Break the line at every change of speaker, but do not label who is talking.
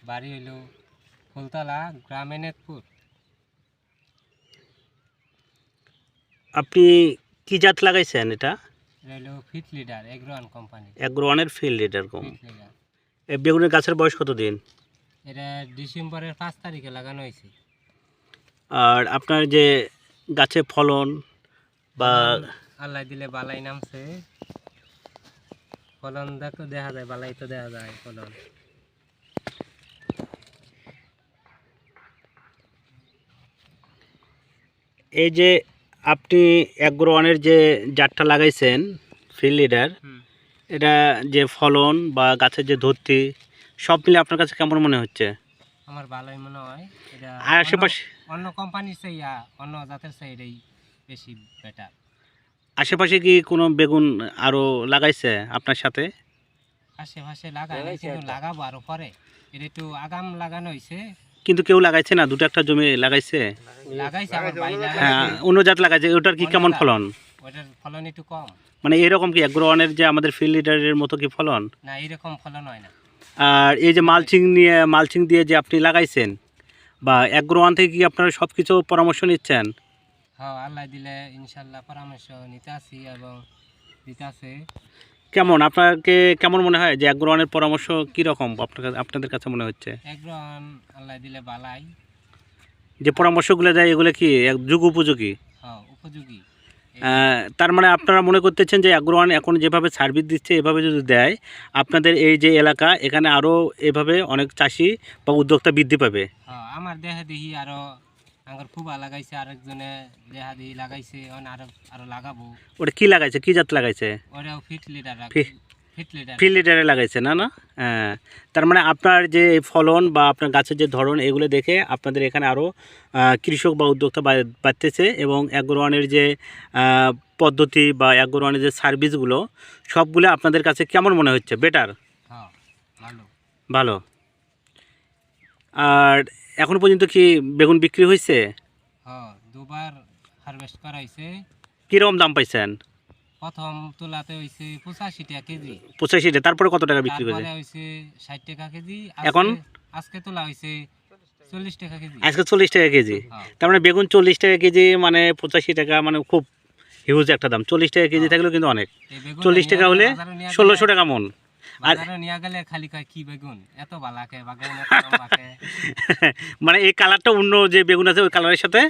বাড়ি হইল ফুলতলা, গ্রাম এনায়তপুর।
আপনি কি জাত লাগাইছেন এটা?
এটা হইল ফিট লিডার এগ্রোয়ান কোম্পানি।
অ্যাগ্রোয়ানের ফিল্ড লিডার কম।
ফিট লিডার
এই বেগুনের গাছের বয়স কত দিন?
এটা ডিসেম্বরের 5 তারিখে লাগানো হয়েছে।
আর আপনার যে গাছে ফলন বা
আল্লাহ দিলে বালাই নামছে, ফলন দেখো দেখা যায়, বালাই তো দেখা যায় ফলন।
এই যে আপনি অ্যাগ্রোয়ানের যে জাতটা লাগাইছেন ফিল্ড লিডার, এটা যে ফলন বা গাছের যে ধরতি সব মিলে আপনার কাছে কেমন মনে হচ্ছে?
আমার ভালোই মনে হয়। এটা
আর আশেপাশে
অন্য কোম্পানির চেয়ে অন্য জাতের চেয়ে এটাই বেশি বেটার।
আশেপাশে কি কোনো বেগুন আরও লাগাইছে আপনার সাথে?
আশেপাশে লাগাই নাই, কিন্তু লাগাবো আরো পরে। এটা একটু আগাম লাগানো হয়েছে।
কিন্তু কেউ লাগাইছে না, দুটো একটা জমি লাগাইছে।
লাগাইছে আমার ভাই
হ্যাঁ,
লাগাইছে।
অন্য জাত লাগাইছে, ওটার কি কেমন ফলন?
ওটার ফলন একটু কম।
মানে এরকম কি অ্যাগ্রোয়ানের যে আমাদের ফিল্ড লিডারের মতো কি ফলন?
না, এরকম ফলন হয় না।
আর এই যে মালচিং দিয়ে যে আপনি লাগাইছেন বা অ্যাগ্রোয়ান থেকে কি আপনারা সব কিছু পরামর্শ নিচ্ছেন?
হ্যাঁ, আল্লাহ দিলে ইনশাল্লাহ পরামর্শ নিতে আসি এবং দিতে আছে।
কেমন আপনাকে কেমন মনে হয় যে অ্যাগ্রোয়ানের পরামর্শ কীরকম আপনাদের কাছে মনে হচ্ছে?
একজন আল্লাহ দিলে বালাই,
যে পরামর্শগুলো দেয় এগুলো কি যুগ উপযোগী?
হ্যাঁ, উপযোগী।
তার মানে আপনারা মনে করতেছেন যে অ্যাগ্রোয়ান এখন যেভাবে সার্ভিস দিচ্ছে এভাবে যদি দেয়, আপনাদের এই যে এলাকা এখানে আরও এভাবে অনেক চাষি বা উদ্যোক্তা বৃদ্ধি পাবে।
হ্যাঁ, আমার দেহা দেখি আরো আমার ফুবা লাগাইছে, আরেকজনে দেহা দেখি লাগাইছে, আরো আরো লাগাবো।
ওটা কি লাগাইছে, কি জাত লাগাইছে?
ওরাও ফিট লিডার
ফিল্ড লিডারে লাগাইছে না? হ্যাঁ, তার মানে আপনার যে ফলন বা আপনার গাছের যে ধরন এগুলো দেখে আপনাদের এখানে আরও কৃষক বা উদ্যোক্তা বাড়তেছে এবং অ্যাগ্রোয়ানের যে পদ্ধতি বা অ্যাগ্রোয়ানের যে সার্ভিসগুলো সবগুলো আপনাদের কাছে কেমন মনে হচ্ছে? বেটার?
হ্যাঁ, ভালো।
ভালো। আর এখন পর্যন্ত কি বেগুন বিক্রি হয়েছে?
হ্যাঁ, দুবার হারভেস্ট করা হয়েছে।
কীরকম দাম পাইছেন?
প্রথম তোলাতে হয়েছে 85 টাকা কেজি।
85 তারপরে কত টাকা বিক্রি করেছে?
তারপরে হয়েছে 60 টাকা কেজি।
এখন
আজকে তোলা হয়েছে 40 টাকা কেজি।
আজকে 40 টাকা কেজি। তার মানে বেগুন 40 টাকা কেজি, মানে 85 টাকা, মানে খুব হিউজ একটা দাম। 40 টাকা কেজি থাকলেও কিন্তু অনেক। 40 টাকা হলে 1600 টাকা মন। আর
নিয়ে গেলে খালি কয় কি বেগুন এত বালাকে বাগান
মানে এই কালারটা অন্য যে বেগুন আছে ওই কালারের সাথে